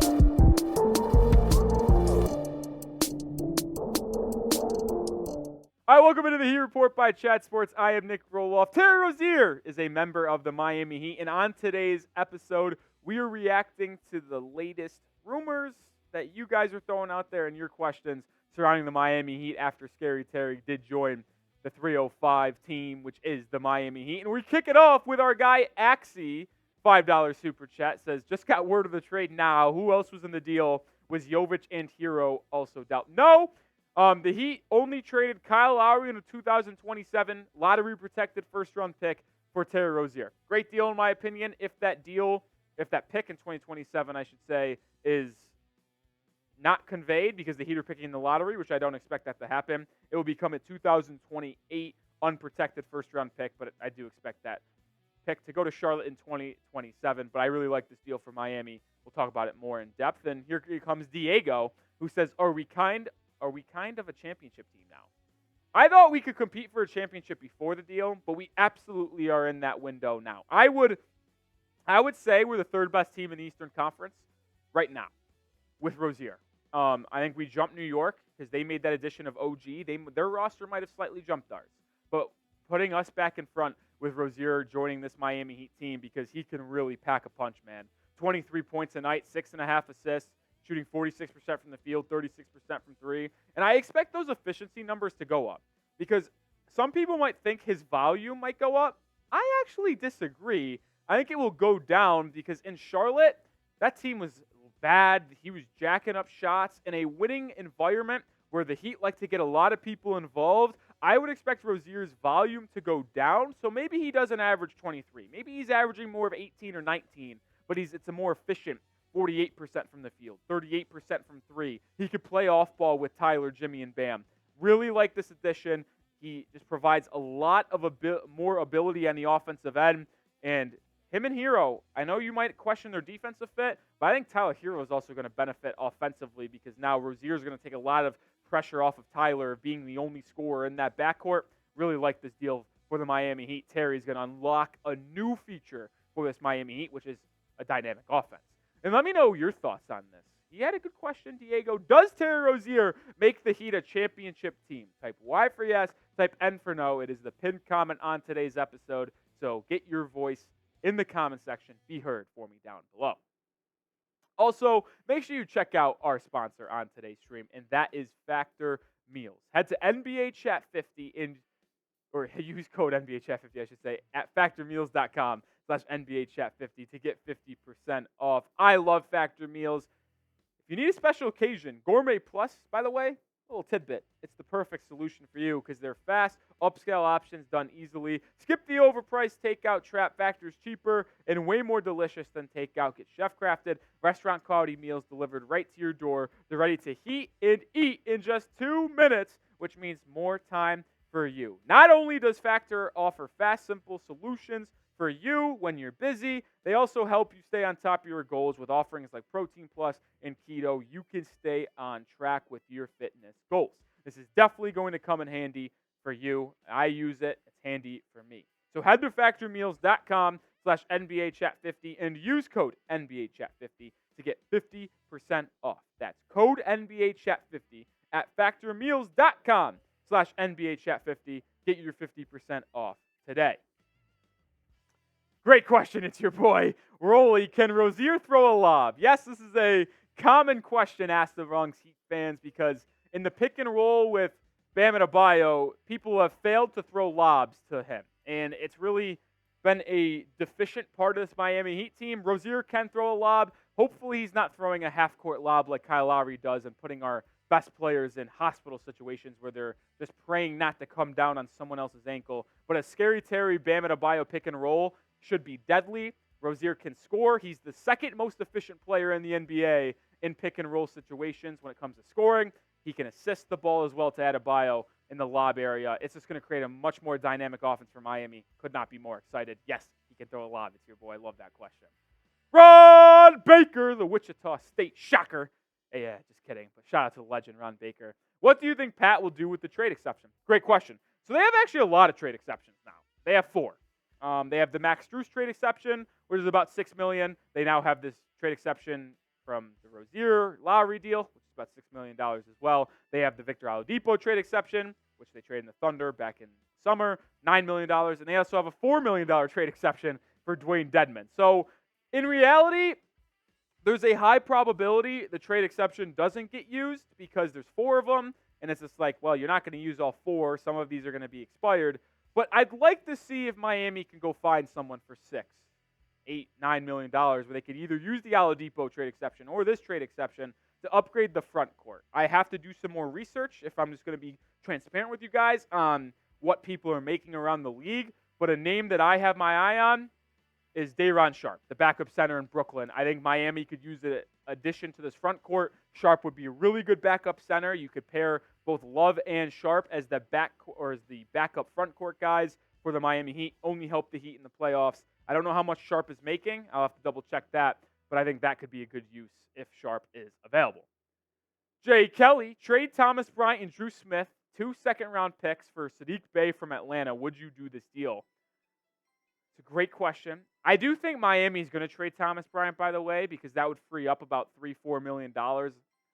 All right, welcome into the Heat Report by Chat Sports. I am Nic Rohloff. Terry Rozier is a member of the Miami Heat, and on today's episode, we are reacting to the latest rumors that you guys are throwing out there and your questions surrounding the Miami Heat after Scary Terry did join the 305 team, which is the Miami Heat. And we kick it off with our guy, Axie, $5 super chat, says, just got word of the trade now. Who else was in the deal? Was Jovic and Herro also dealt? No. The Heat only traded Kyle Lowry in a 2027 lottery-protected first-round pick for Terry Rozier. Great deal, in my opinion. If that pick in 2027, I should say, is not conveyed because the Heat are picking in the lottery, which I don't expect that to happen, it will become a 2028 unprotected first-round pick, but I do expect that pick to go to Charlotte in 2027. But I really like this deal for Miami. We'll talk about it more in depth. And here comes Diego, who says, Are we kind of a championship team now? I thought we could compete for a championship before the deal, but we absolutely are in that window now. I would say we're the third best team in the Eastern Conference right now with Rozier. I think we jumped New York because they made that addition of OG. Their roster might have slightly jumped ours, but putting us back in front with Rozier joining this Miami Heat team because he can really pack a punch, man. 23 points a night, 6.5 assists, shooting 46% from the field, 36% from three. And I expect those efficiency numbers to go up because some people might think his volume might go up. I actually disagree. I think it will go down because in Charlotte, that team was bad. He was jacking up shots in a winning environment where the Heat like to get a lot of people involved. I would expect Rozier's volume to go down, so maybe he doesn't average 23. Maybe he's averaging more of 18 or 19, but it's a more efficient 48% from the field, 38% from three. He could play off ball with Tyler, Jimmy, and Bam. Really like this addition. He just provides a lot of more ability on the offensive end. And him and Herro, I know you might question their defensive fit, but I think Tyler Herro is also going to benefit offensively because now Rozier is going to take a lot of pressure off of Tyler being the only scorer in that backcourt. Really like this deal for the Miami Heat. Terry's going to unlock a new feature for this Miami Heat, which is a dynamic offense. And let me know your thoughts on this. He had a good question, Diego. Does Terry Rozier make the Heat a championship team? Type Y for yes, type N for no. It is the pinned comment on today's episode. So get your voice in the comment section. Be heard for me down below. Also, make sure you check out our sponsor on today's stream, and that is Factor Meals. Head to NBA Chat 50 or use code NBA Chat 50, I should say, at factormeals.com/NBA Chat 50 to get 50% off. I love Factor Meals. If you need a special occasion, Gourmet Plus, by the way, a little tidbit. It's the perfect solution for you because they're fast, upscale options done easily. Skip the overpriced takeout trap. Factor's cheaper and way more delicious than takeout. Get chef-crafted, restaurant-quality meals delivered right to your door. They're ready to heat and eat in just 2 minutes, which means more time for you. Not only does Factor offer fast, simple solutions for you when you're busy, they also help you stay on top of your goals with offerings like Protein Plus and Keto. You can stay on track with your fitness goals. This is definitely going to come in handy for you. I use it. It's handy for me. So head to factormeals.com/NBA Chat 50 and use code NBA Chat 50 to get 50% off. That's code NBA Chat 50 at factormeals.com/NBA Chat 50. Get your 50% off today. Great question. It's your boy, Rolly. Can Rozier throw a lob? Yes, this is a common question asked amongst Heat fans because in the pick and roll with Bam Adebayo, people have failed to throw lobs to him. And it's really been a deficient part of this Miami Heat team. Rozier can throw a lob. Hopefully he's not throwing a half-court lob like Kyle Lowry does and putting our best players in hospital situations where they're just praying not to come down on someone else's ankle. But a Scary Terry, Bam Adebayo pick and roll should be deadly. Rozier can score. He's the second most efficient player in the NBA in pick and roll situations when it comes to scoring. He can assist the ball as well to Adebayo in the lob area. It's just going to create a much more dynamic offense for Miami. Could not be more excited. Yes, he can throw a lob. It's your boy. I love that question. Ron Baker, the Wichita State Shocker. Hey, yeah, just kidding. But shout out to the legend, Ron Baker. What do you think Pat will do with the trade exception? Great question. So they have actually a lot of trade exceptions now. They have 4. They have the Max Strus trade exception, which is about $6 million. They now have this trade exception from the Rozier Lowry deal, which is about $6 million as well. They have the Victor Oladipo trade exception, which they traded in the Thunder back in summer, $9 million. And they also have a $4 million trade exception for Dwayne Dedmon. So in reality, there's a high probability the trade exception doesn't get used because there's 4 of them. And it's just like, well, you're not going to use all 4. Some of these are going to be expired. But I'd like to see if Miami can go find someone for $6, $8, $9 million where they could either use the Oladipo trade exception or this trade exception to upgrade the front court. I have to do some more research if I'm just going to be transparent with you guys on what people are making around the league. But a name that I have my eye on is Day'Ron Sharpe, the backup center in Brooklyn. I think Miami could use an addition to this front court. Sharpe would be a really good backup center. You could pair both Love and Sharpe as the backup front court guys for the Miami Heat. Only help the Heat in the playoffs. I don't know how much Sharpe is making. I'll have to double check that, but I think that could be a good use if Sharpe is available. Jay Kelly, trade Thomas Bryant and Drew Smith, 2 second-round picks for Saddiq Bey from Atlanta. Would you do this deal? It's a great question. I do think Miami is going to trade Thomas Bryant, by the way, because that would free up about $3-4 million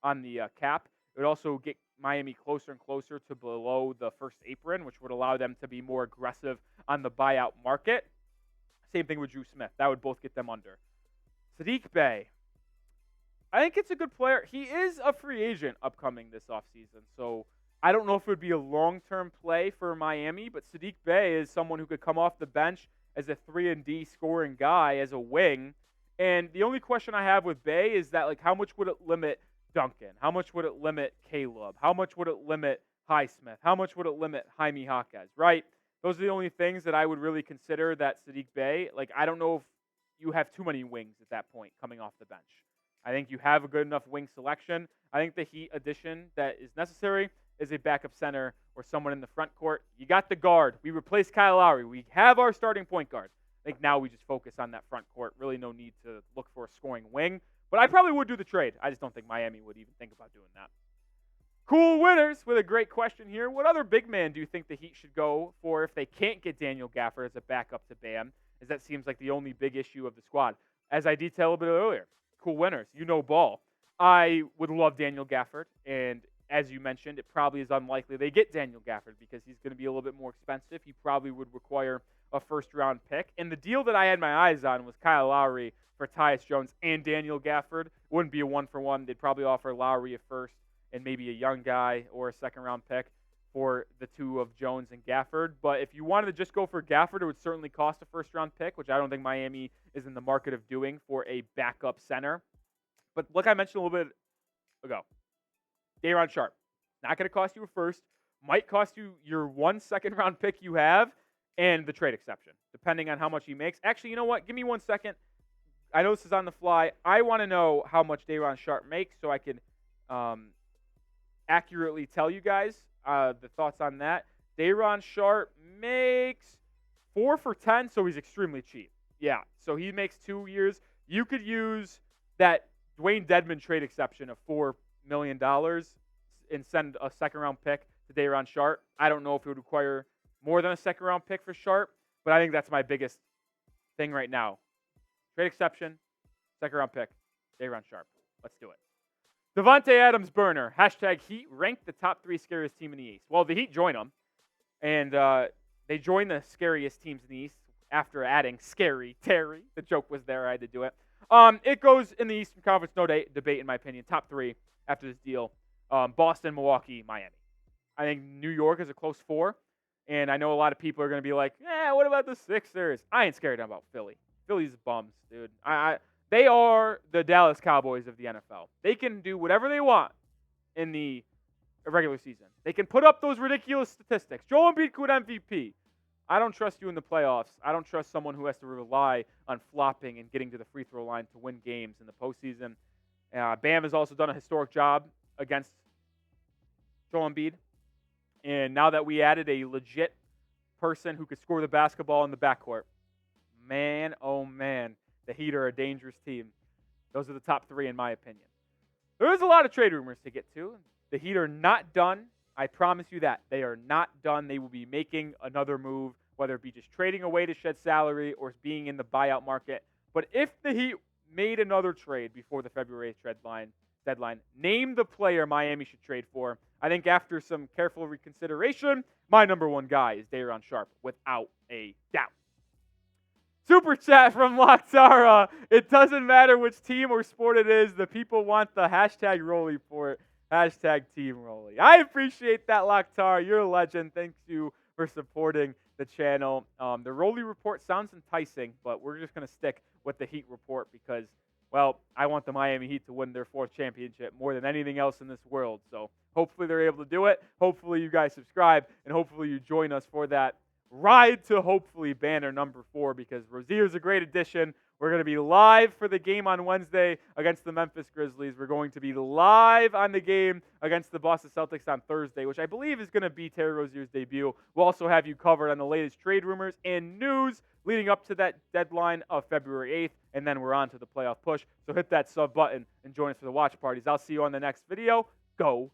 on the cap. It would also get Miami closer and closer to below the first apron, which would allow them to be more aggressive on the buyout market. Same thing with Drew Smith. That would both get them under. Saddiq Bey. I think it's a good player. He is a free agent upcoming this offseason, so I don't know if it would be a long-term play for Miami, but Saddiq Bey is someone who could come off the bench as a 3-and-D scoring guy as a wing. And the only question I have with Bey is that, like, how much would it limit Duncan? How much would it limit Caleb? How much would it limit Highsmith? How much would it limit Jaime Jaquez, right? Those are the only things that I would really consider that Saddiq Bey. Like, I don't know if you have too many wings at that point coming off the bench. I think you have a good enough wing selection. I think the Heat addition that is necessary is a backup center or someone in the front court. You got the guard. We replaced Kyle Lowry. We have our starting point guard. I think now we just focus on that front court. Really no need to look for a scoring wing. But I probably would do the trade. I just don't think Miami would even think about doing that. Cool Winners with a great question here. What other big man do you think the Heat should go for if they can't get Daniel Gafford as a backup to Bam? As that seems like the only big issue of the squad. As I detailed a bit earlier, Cool Winners, you know ball. I would love Daniel Gafford, and as you mentioned, it probably is unlikely they get Daniel Gafford because he's going to be a little bit more expensive. He probably would require a first-round pick. And the deal that I had my eyes on was Kyle Lowry for Tyus Jones and Daniel Gafford. Wouldn't be a one-for-one. They'd probably offer Lowry a first and maybe a young guy or a second-round pick for the two of Jones and Gafford. But if you wanted to just go for Gafford, it would certainly cost a first-round pick, which I don't think Miami is in the market of doing for a backup center. But like I mentioned a little bit ago, Day'Ron Sharpe, not going to cost you a first, might cost you your 1 second-round pick you have and the trade exception, depending on how much he makes. Actually, you know what? Give me 1 second. I know this is on the fly. I want to know how much Day'Ron Sharpe makes so I can accurately tell you guys the thoughts on that. Day'Ron Sharpe makes 4 for $10, so he's extremely cheap. Yeah, so he makes 2 years. You could use that Dwayne Dedmon trade exception of $4 million and send a second-round pick to Day'Ron Sharpe. I don't know if it would require more than a second-round pick for Sharpe, but I think that's my biggest thing right now. Trade exception, second-round pick, Day'Ron Sharpe. Let's do it. Devontae Adams burner, hashtag Heat ranked the top 3 scariest team in the East. Well, the Heat join them, and they join the scariest teams in the East after adding Scary Terry. The joke was there. I had to do it. It goes in the Eastern Conference, no debate in my opinion. Top 3 after this deal. Boston, Milwaukee, Miami. I think New York is a close 4. And I know a lot of people are going to be like, what about the Sixers? I ain't scared about Philly. Philly's bums, dude. They are the Dallas Cowboys of the NFL. They can do whatever they want in the regular season. They can put up those ridiculous statistics. Joel Embiid could MVP. I don't trust you in the playoffs. I don't trust someone who has to rely on flopping and getting to the free throw line to win games in the postseason. Bam has also done a historic job against Joel Embiid. And now that we added a legit person who could score the basketball in the backcourt, man, oh man, the Heat are a dangerous team. Those are the top 3 in my opinion. There is a lot of trade rumors to get to. The Heat are not done. I promise you that. They are not done. They will be making another move, whether it be just trading away to shed salary or being in the buyout market. But if the Heat made another trade before the February 8th deadline. Name the player Miami should trade for. I think after some careful reconsideration, my number one guy is Day'Ron Sharpe, without a doubt. Super chat from Laktara. It doesn't matter which team or sport it is. The people want the hashtag Rolly report. Hashtag Team Rolly. I appreciate that, Laktara. You're a legend. Thank you for supporting the channel. The Rolly report sounds enticing, but we're just going to stick with the Heat report because, well, I want the Miami Heat to win their 4th championship more than anything else in this world. So hopefully they're able to do it. Hopefully you guys subscribe, and hopefully you join us for that ride to hopefully banner number 4 because Rozier's a great addition. We're going to be live for the game on Wednesday against the Memphis Grizzlies. We're going to be live on the game against the Boston Celtics on Thursday, which I believe is going to be Terry Rozier's debut. We'll also have you covered on the latest trade rumors and news leading up to that deadline of February 8th, and then we're on to the playoff push. So hit that sub button and join us for the watch parties. I'll see you on the next video. Go